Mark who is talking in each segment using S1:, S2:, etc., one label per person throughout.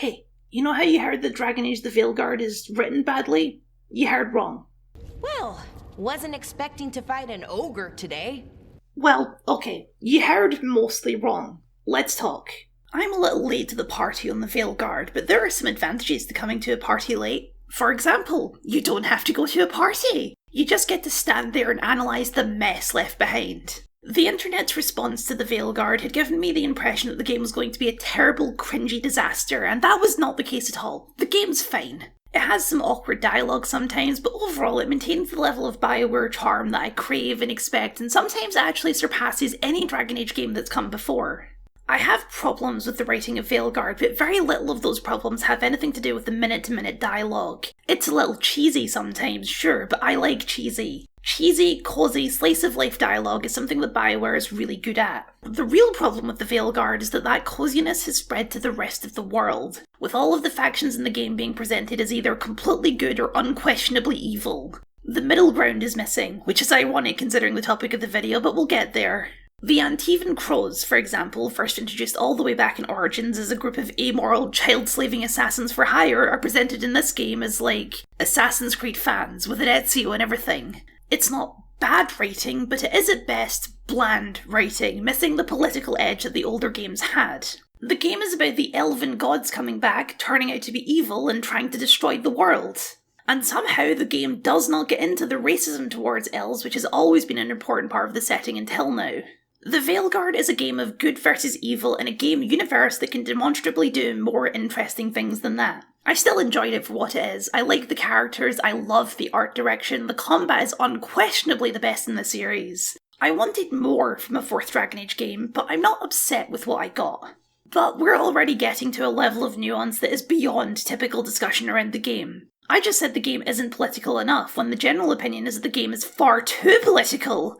S1: Hey, you know how you heard that Dragon Age the Veilguard is written badly? You heard wrong.
S2: Well, wasn't expecting to fight an ogre today.
S1: Well, okay, you heard mostly wrong. Let's talk. I'm a little late to the party on the Veilguard, but there are some advantages to coming to a party late. For example, you don't have to go to a party. You just get to stand there and analyse the mess left behind. The internet's response to the Veilguard had given me the impression that the game was going to be a terrible, cringy disaster, and that was not the case at all. The game's fine. It has some awkward dialogue sometimes, but overall it maintains the level of BioWare charm that I crave and expect, and sometimes actually surpasses any Dragon Age game that's come before. I have problems with the writing of Veilguard, but very little of those problems have anything to do with the minute-to-minute dialogue. It's a little cheesy sometimes, sure, but I like cheesy. Cheesy, cosy, slice-of-life dialogue is something that BioWare is really good at. The real problem with the Veilguard is that coziness has spread to the rest of the world, with all of the factions in the game being presented as either completely good or unquestionably evil. The middle ground is missing, which is ironic considering the topic of the video, but we'll get there. The Antivan Crows, for example, first introduced all the way back in Origins as a group of amoral, child-slaving assassins for hire, are presented in this game as, Assassin's Creed fans, with an Ezio and everything. It's not bad writing, but it is at best bland writing, missing the political edge that the older games had. The game is about the elven gods coming back, turning out to be evil and trying to destroy the world. And somehow the game does not get into the racism towards elves, which has always been an important part of the setting until now. The Veilguard is a game of good versus evil in a game universe that can demonstrably do more interesting things than that. I still enjoyed it for what it is. I like the characters, I love the art direction, the combat is unquestionably the best in the series. I wanted more from a fourth Dragon Age game, but I'm not upset with what I got. But we're already getting to a level of nuance that is beyond typical discussion around the game. I just said the game isn't political enough, when the general opinion is that the game is far too political.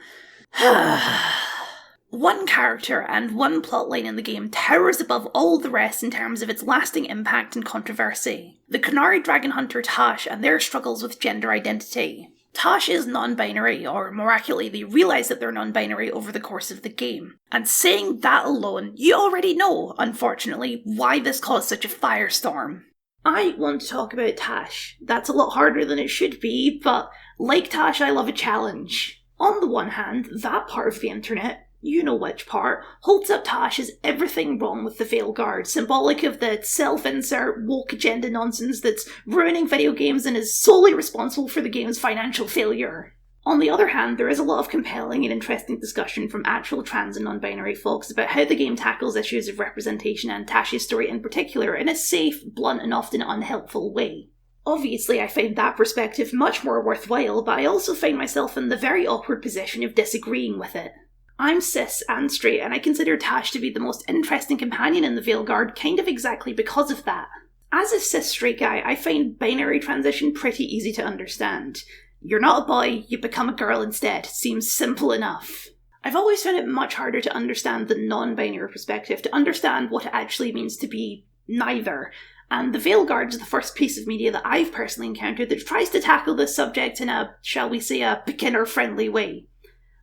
S1: One character and one plotline in the game towers above all the rest in terms of its lasting impact and controversy. The Qunari dragon hunter Taash and their struggles with gender identity. Taash is non-binary, or more accurately, they realise that they're non-binary over the course of the game. And saying that alone, you already know, unfortunately, why this caused such a firestorm. I want to talk about Taash. That's a lot harder than it should be, but like Taash, I love a challenge. On the one hand, that part of the internet, you know which part, holds up Taash as everything wrong with the Veilguard, symbolic of the self-insert, woke agenda nonsense that's ruining video games and is solely responsible for the game's financial failure. On the other hand, there is a lot of compelling and interesting discussion from actual trans and non-binary folks about how the game tackles issues of representation and Taash's story in particular in a safe, blunt and often unhelpful way. Obviously, I find that perspective much more worthwhile, but I also find myself in the very awkward position of disagreeing with it. I'm cis and straight, and I consider Taash to be the most interesting companion in the Veilguard kind of exactly because of that. As a cis straight guy, I find binary transition pretty easy to understand. You're not a boy, you become a girl instead. Seems simple enough. I've always found it much harder to understand the non-binary perspective, to understand what it actually means to be neither. And the Veilguard is the first piece of media that I've personally encountered that tries to tackle this subject in a, shall we say, a beginner-friendly way.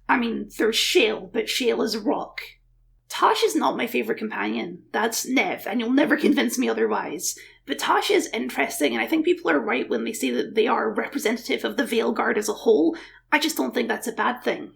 S1: I mean, there's Shale, but Shale is a rock. Taash is not my favourite companion. That's Nev, and you'll never convince me otherwise. But Taash is interesting, and I think people are right when they say that they are representative of the Veilguard as a whole. I just don't think that's a bad thing.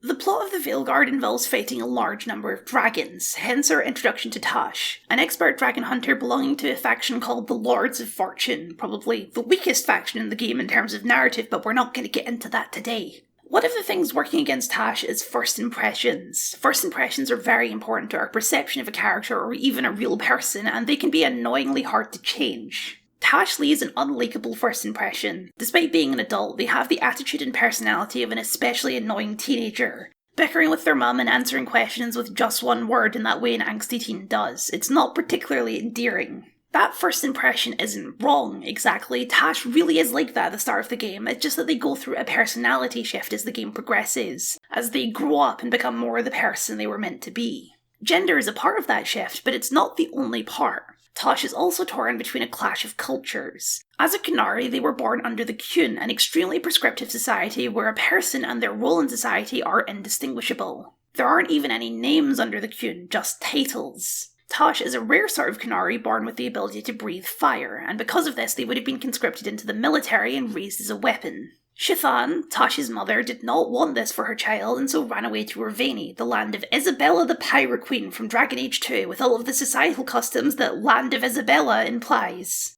S1: The plot of the Veilguard involves fighting a large number of dragons, hence our introduction to Taash, an expert dragon hunter belonging to a faction called the Lords of Fortune, probably the weakest faction in the game in terms of narrative, but we're not going to get into that today. One of the things working against Taash is first impressions. First impressions are very important to our perception of a character or even a real person, and they can be annoyingly hard to change. Taash leaves an unlikable first impression. Despite being an adult, they have the attitude and personality of an especially annoying teenager, bickering with their mum and answering questions with just one word in that way an angsty teen does. It's not particularly endearing. That first impression isn't wrong, exactly. Taash really is like that at the start of the game, it's just that they go through a personality shift as the game progresses, as they grow up and become more the person they were meant to be. Gender is a part of that shift, but it's not the only part. Taash is also torn between a clash of cultures. As a Qunari, they were born under the Qun, an extremely prescriptive society where a person and their role in society are indistinguishable. There aren't even any names under the Qun, just titles. Taash is a rare sort of Canary born with the ability to breathe fire, and because of this they would have been conscripted into the military and raised as a weapon. Shathan, Taash's mother, did not want this for her child and so ran away to Raveni, the land of Isabella the Pirate Queen from Dragon Age 2, with all of the societal customs that Land of Isabella implies.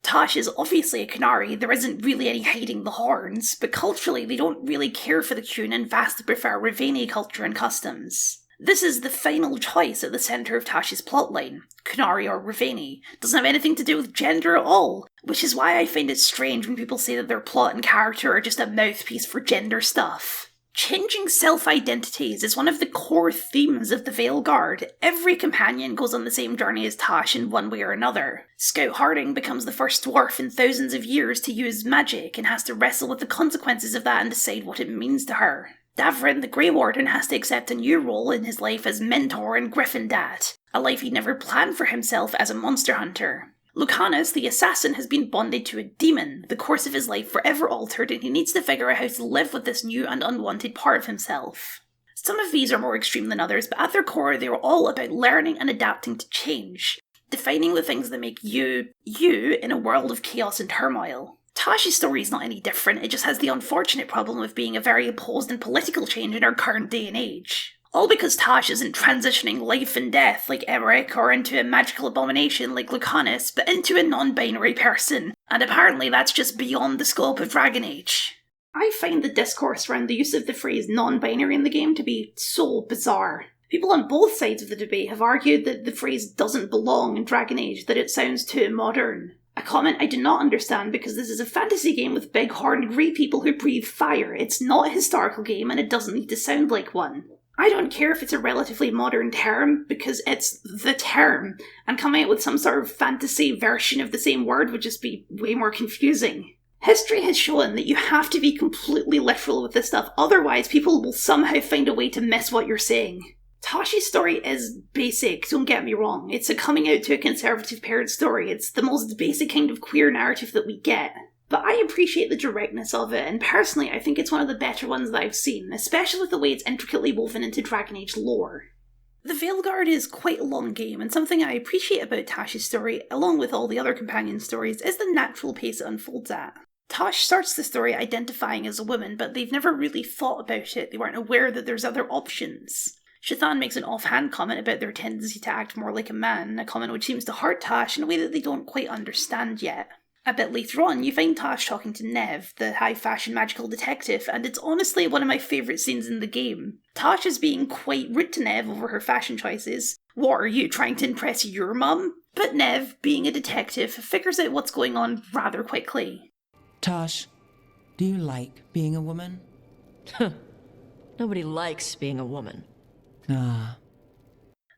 S1: Taash is obviously a Canary, there isn't really any hiding the horns, but culturally they don't really care for the Qun and vastly prefer Raveni culture and customs. This is the final choice at the centre of Taash's plotline. Canary or Raveni. Doesn't have anything to do with gender at all, which is why I find it strange when people say that their plot and character are just a mouthpiece for gender stuff. Changing self-identities is one of the core themes of the Veilguard. Every companion goes on the same journey as Taash in one way or another. Scout Harding becomes the first dwarf in thousands of years to use magic and has to wrestle with the consequences of that and decide what it means to her. Davrin, the Grey Warden, has to accept a new role in his life as mentor and Griffin Dad, a life he'd never planned for himself as a monster hunter. Lucanus, the assassin, has been bonded to a demon, the course of his life forever altered, and he needs to figure out how to live with this new and unwanted part of himself. Some of these are more extreme than others, but at their core they are all about learning and adapting to change, defining the things that make you in a world of chaos and turmoil. Taash's story is not any different, it just has the unfortunate problem of being a very opposed and political change in our current day and age. All because Taash isn't transitioning life and death like Emmerich or into a magical abomination like Lucanus, but into a non-binary person, and apparently that's just beyond the scope of Dragon Age. I find the discourse around the use of the phrase non-binary in the game to be so bizarre. People on both sides of the debate have argued that the phrase doesn't belong in Dragon Age, that it sounds too modern. A comment I do not understand because this is a fantasy game with big-horned grey people who breathe fire. It's not a historical game and it doesn't need to sound like one. I don't care if it's a relatively modern term because it's the term, and coming out with some sort of fantasy version of the same word would just be way more confusing. History has shown that you have to be completely literal with this stuff, otherwise people will somehow find a way to miss what you're saying. Taash's story is basic, don't get me wrong. It's a coming out to a conservative parent story. It's the most basic kind of queer narrative that we get. But I appreciate the directness of it, and personally I think it's one of the better ones that I've seen, especially with the way it's intricately woven into Dragon Age lore. The Veilguard is quite a long game, and something I appreciate about Taash's story, along with all the other companion stories, is the natural pace it unfolds at. Taash starts the story identifying as a woman, but they've never really thought about it. They weren't aware that there's other options. Shathan makes an offhand comment about their tendency to act more like a man, a comment which seems to hurt Taash in a way that they don't quite understand yet. A bit later on, you find Taash talking to Nev, the high-fashion magical detective, and it's honestly one of my favourite scenes in the game. Taash is being quite rude to Nev over her fashion choices. What, are you trying to impress your mum? But Nev, being a detective, figures out what's going on rather quickly.
S3: Taash, do you like being a woman?
S4: Nobody likes being a woman.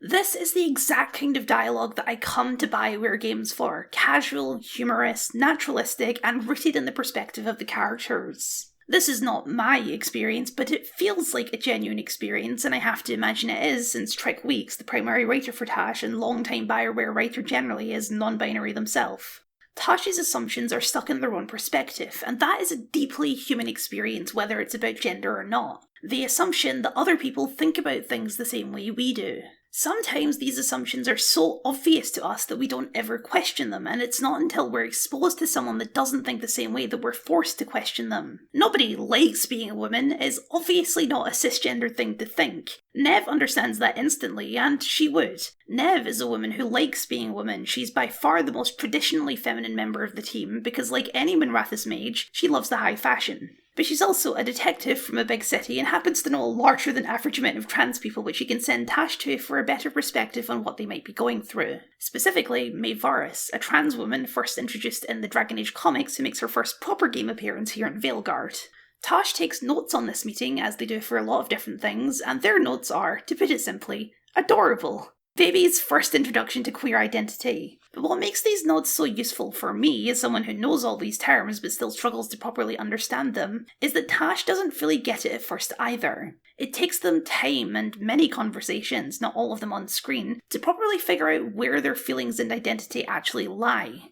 S1: This is the exact kind of dialogue that I come to BioWare games for. Casual, humorous, naturalistic, and rooted in the perspective of the characters. This is not my experience, but it feels like a genuine experience, and I have to imagine it is, since Trick Weeks, the primary writer for Taash and longtime BioWare writer generally, is non-binary themselves. Taash's assumptions are stuck in their own perspective, and that is a deeply human experience whether it's about gender or not. The assumption that other people think about things the same way we do. Sometimes these assumptions are so obvious to us that we don't ever question them, and it's not until we're exposed to someone that doesn't think the same way that we're forced to question them. Nobody likes being a woman is obviously not a cisgender thing to think. Nev understands that instantly, and she would. Nev is a woman who likes being a woman. She's by far the most traditionally feminine member of the team, because like any Minrathous mage, she loves the high fashion. But she's also a detective from a big city and happens to know a larger than average amount of trans people which she can send Taash to for a better perspective on what they might be going through. Specifically, Maeve Varys, a trans woman first introduced in the Dragon Age comics who makes her first proper game appearance here in Veilguard. Taash takes notes on this meeting, as they do for a lot of different things, and their notes are, to put it simply, adorable. Baby's first introduction to queer identity. But what makes these notes so useful for me, as someone who knows all these terms but still struggles to properly understand them, is that Taash doesn't fully get it at first either. It takes them time and many conversations, not all of them on screen, to properly figure out where their feelings and identity actually lie.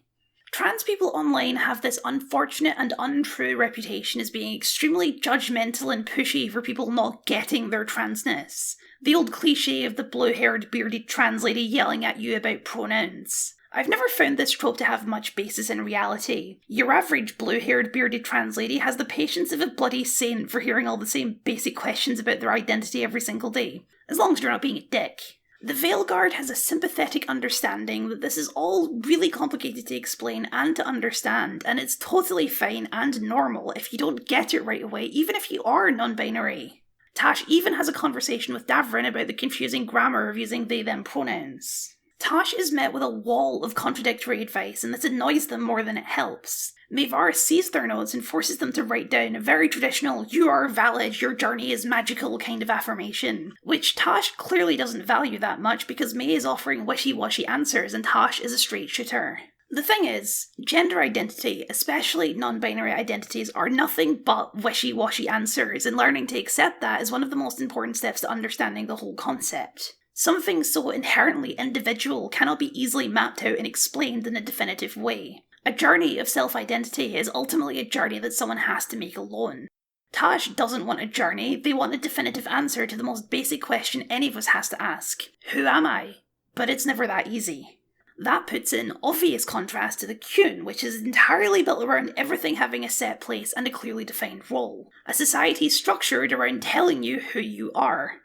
S1: Trans people online have this unfortunate and untrue reputation as being extremely judgmental and pushy for people not getting their transness. The old cliche of the blue-haired, bearded trans lady yelling at you about pronouns. I've never found this trope to have much basis in reality. Your average blue-haired, bearded trans lady has the patience of a bloody saint for hearing all the same basic questions about their identity every single day, as long as you're not being a dick. The Veilguard has a sympathetic understanding that this is all really complicated to explain and to understand, and it's totally fine and normal if you don't get it right away, even if you are non-binary. Taash even has a conversation with Davrin about the confusing grammar of using they-them pronouns. Taash is met with a wall of contradictory advice, and this annoys them more than it helps. Maevar sees their notes and forces them to write down a very traditional "you are valid, your journey is magical" kind of affirmation, which Taash clearly doesn't value that much because May is offering wishy-washy answers and Taash is a straight shooter. The thing is, gender identity, especially non-binary identities, are nothing but wishy-washy answers, and learning to accept that is one of the most important steps to understanding the whole concept. Something so inherently individual cannot be easily mapped out and explained in a definitive way. A journey of self-identity is ultimately a journey that someone has to make alone. Taash doesn't want a journey, they want a definitive answer to the most basic question any of us has to ask. Who am I? But it's never that easy. That puts in obvious contrast to the Qun, which is entirely built around everything having a set place and a clearly defined role. A society structured around telling you who you are.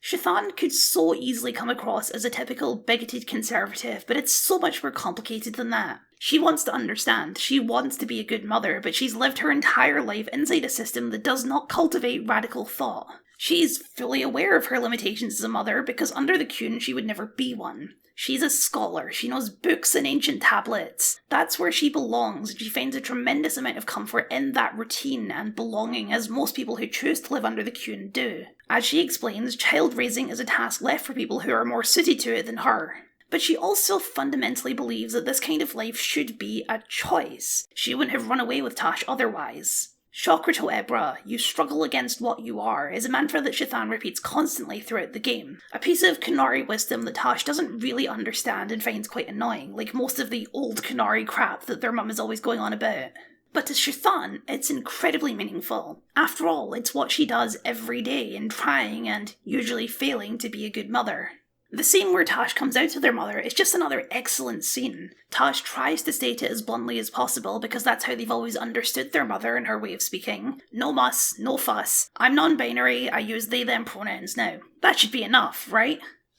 S1: Chthon could so easily come across as a typical bigoted conservative, but it's so much more complicated than that. She wants to understand, she wants to be a good mother, but she's lived her entire life inside a system that does not cultivate radical thought. She's fully aware of her limitations as a mother, because under the Qun she would never be one. She's a scholar, she knows books and ancient tablets. That's where she belongs, and she finds a tremendous amount of comfort in that routine and belonging, as most people who choose to live under the Qun do. As she explains, child raising is a task left for people who are more suited to it than her. But she also fundamentally believes that this kind of life should be a choice. She wouldn't have run away with Taash otherwise. Shokrato Ebra, you struggle against what you are, is a mantra that Chthon repeats constantly throughout the game. A piece of Qunari wisdom that Taash doesn't really understand and finds quite annoying, like most of the old Qunari crap that their mum is always going on about. But to Chthon, it's incredibly meaningful. After all, it's what she does every day in trying and usually failing to be a good mother. The scene where Taash comes out to their mother is just another excellent scene. Taash tries to state it as bluntly as possible because that's how they've always understood their mother and her way of speaking. No muss, no fuss. I'm non-binary, I use they-them pronouns now. That should be enough, right?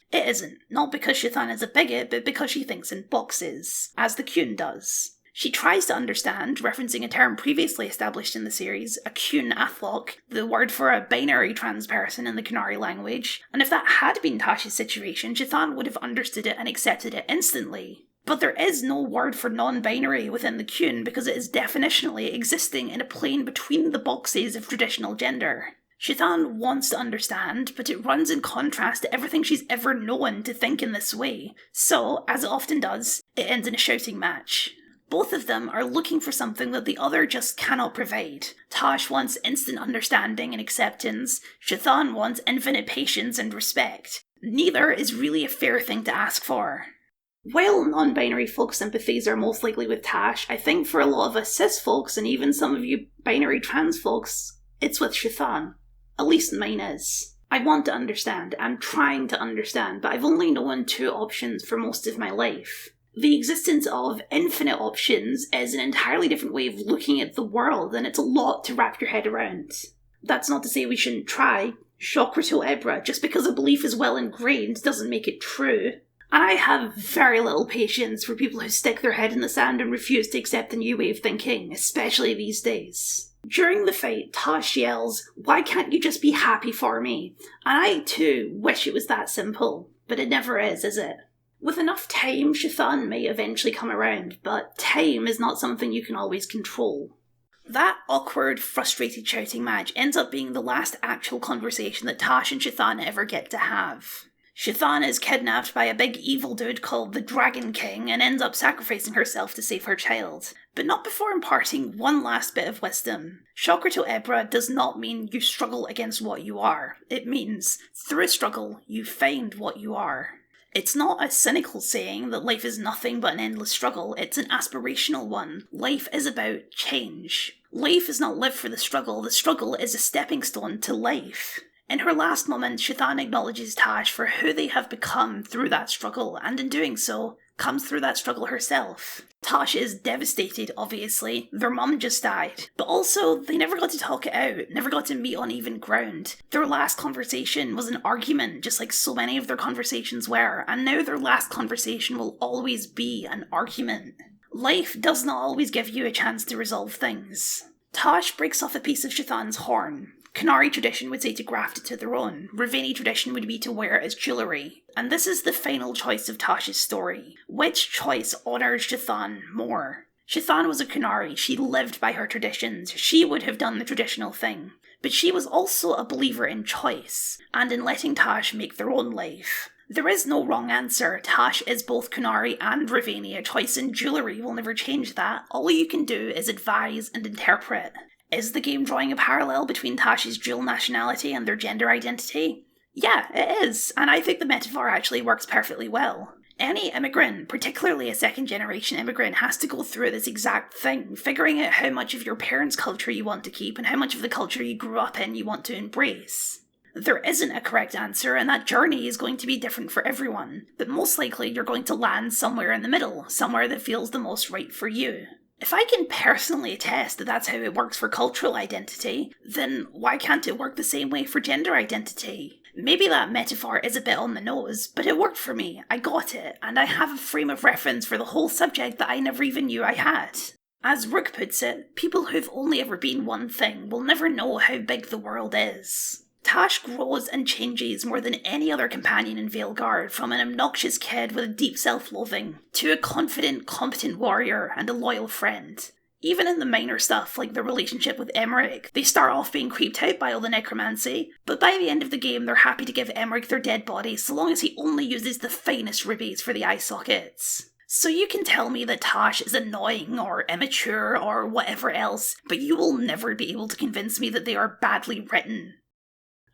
S1: It isn't. Not because Chthon is a bigot, but because she thinks in boxes, as the Qun does. She tries to understand, referencing a term previously established in the series, a Qun athlock, the word for a binary trans person in the Qunari language, and if that had been Taash's situation, Chthon would have understood it and accepted it instantly. But there is no word for non-binary within the Qun because it is definitionally existing in a plane between the boxes of traditional gender. Chthon wants to understand, but it runs in contrast to everything she's ever known to think in this way, so, as it often does, it ends in a shouting match. Both of them are looking for something that the other just cannot provide. Taash wants instant understanding and acceptance, Chthon wants infinite patience and respect. Neither is really a fair thing to ask for. While non-binary folks' sympathies are most likely with Taash, I think for a lot of us cis folks, and even some of you binary trans folks, it's with Chthon. At least mine is. I want to understand, I'm trying to understand, but I've only known two options for most of my life. The existence of infinite options is an entirely different way of looking at the world, and it's a lot to wrap your head around. That's not to say we shouldn't try. Shokrato Ebra, just because a belief is well ingrained doesn't make it true. And I have very little patience for people who stick their head in the sand and refuse to accept the new way of thinking, especially these days. During the fight, Taash yells, "Why can't you just be happy for me?" And I too wish it was that simple, but it never is it? With enough time, Chthon may eventually come around, but time is not something you can always control. That awkward, frustrated shouting match ends up being the last actual conversation that Taash and Chthon ever get to have. Chthon is kidnapped by a big evil dude called the Dragon King and ends up sacrificing herself to save her child, but not before imparting one last bit of wisdom. Shokrato Ebra does not mean you struggle against what you are. It means, through struggle, you find what you are. It's not a cynical saying that life is nothing but an endless struggle, it's an aspirational one. Life is about change. Life is not lived for the struggle is a stepping stone to life. In her last moment, Chithan acknowledges Taash for who they have become through that struggle, and in doing so, comes through that struggle herself. Taash is devastated, obviously. Their mum just died. But also, they never got to talk it out, never got to meet on even ground. Their last conversation was an argument, just like so many of their conversations were, and now their last conversation will always be an argument. Life does not always give you a chance to resolve things. Taash breaks off a piece of Chithan's horn. Qunari tradition would say to graft it to their own. Raveni tradition would be to wear it as jewellery. And this is the final choice of Taash's story. Which choice honours Chithan more? Chithan was a Qunari. She lived by her traditions. She would have done the traditional thing. But she was also a believer in choice, and in letting Taash make their own life. There is no wrong answer. Taash is both Qunari and Raveni. A choice in jewellery will never change that. All you can do is advise and interpret. Is the game drawing a parallel between Taash's dual nationality and their gender identity? Yeah, it is, and I think the metaphor actually works perfectly well. Any immigrant, particularly a second-generation immigrant, has to go through this exact thing, figuring out how much of your parents' culture you want to keep and how much of the culture you grew up in you want to embrace. There isn't a correct answer, and that journey is going to be different for everyone, but most likely you're going to land somewhere in the middle, somewhere that feels the most right for you. If I can personally attest that that's how it works for cultural identity, then why can't it work the same way for gender identity? Maybe that metaphor is a bit on the nose, but it worked for me, I got it, and I have a frame of reference for the whole subject that I never even knew I had. As Rook puts it, people who've only ever been one thing will never know how big the world is. Taash grows and changes more than any other companion in Veilguard, from an obnoxious kid with a deep self-loathing, to a confident, competent warrior and a loyal friend. Even in the minor stuff, like their relationship with Emmerich, they start off being creeped out by all the necromancy, but by the end of the game they're happy to give Emmerich their dead body so long as he only uses the finest rubies for the eye sockets. So you can tell me that Taash is annoying or immature or whatever else, but you will never be able to convince me that they are badly written.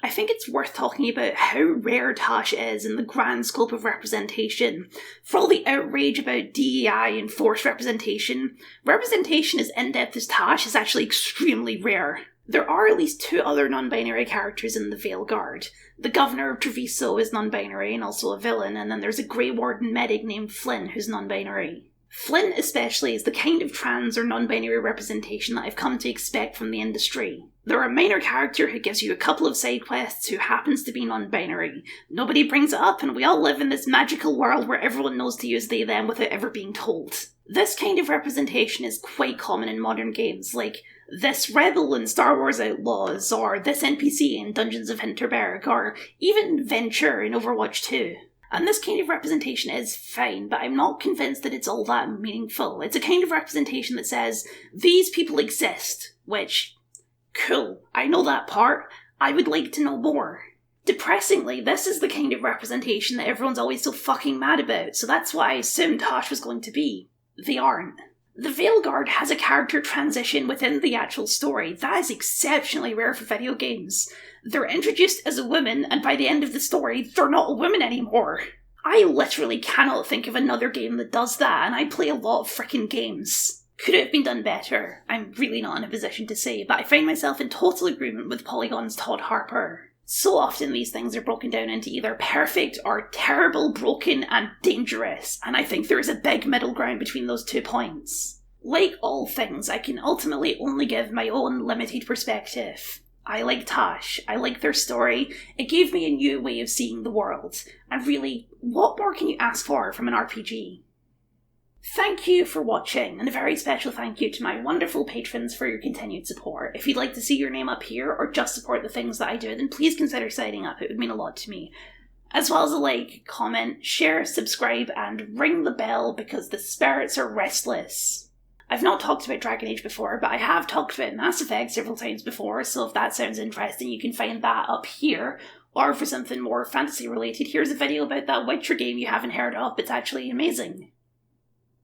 S1: I think it's worth talking about how rare Taash is in the grand scope of representation. For all the outrage about DEI and forced representation as in-depth as Taash is actually extremely rare. There are at least 2 other non-binary characters in the Veilguard. The governor of Treviso is non-binary and also a villain, and then there's a Grey Warden medic named Flynn who's non-binary. Flynn especially is the kind of trans or non-binary representation that I've come to expect from the industry. They're a minor character who gives you a couple of side quests who happens to be non-binary. Nobody brings it up and we all live in this magical world where everyone knows to use they them without ever being told. This kind of representation is quite common in modern games, like this rebel in Star Wars Outlaws, or this NPC in Dungeons of Hinterberg, or even Venture in Overwatch 2. And this kind of representation is fine, but I'm not convinced that it's all that meaningful. It's a kind of representation that says, these people exist, which, cool, I know that part, I would like to know more. Depressingly, this is the kind of representation that everyone's always so fucking mad about, so that's what I assumed Taash was going to be. They aren't. The Veilguard has a character transition within the actual story. That is exceptionally rare for video games. They're introduced as a woman, and by the end of the story, they're not a woman anymore. I literally cannot think of another game that does that, and I play a lot of frickin' games. Could it have been done better? I'm really not in a position to say, but I find myself in total agreement with Polygon's Todd Harper. So often these things are broken down into either perfect or terrible, broken, and dangerous, and I think there is a big middle ground between those 2 points. Like all things, I can ultimately only give my own limited perspective. I like Taash, I like their story, it gave me a new way of seeing the world, and really, what more can you ask for from an RPG? Thank you for watching, and a very special thank you to my wonderful patrons for your continued support. If you'd like to see your name up here, or just support the things that I do, then please consider signing up, it would mean a lot to me. As well as a like, comment, share, subscribe, and ring the bell because the spirits are restless. I've not talked about Dragon Age before, but I have talked about Mass Effect several times before, so if that sounds interesting, you can find that up here. Or for something more fantasy related, here's a video about that Witcher game you haven't heard of, it's actually amazing.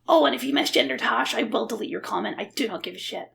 S1: Oh, and if you misgender Taash, I will delete your comment, I do not give a shit.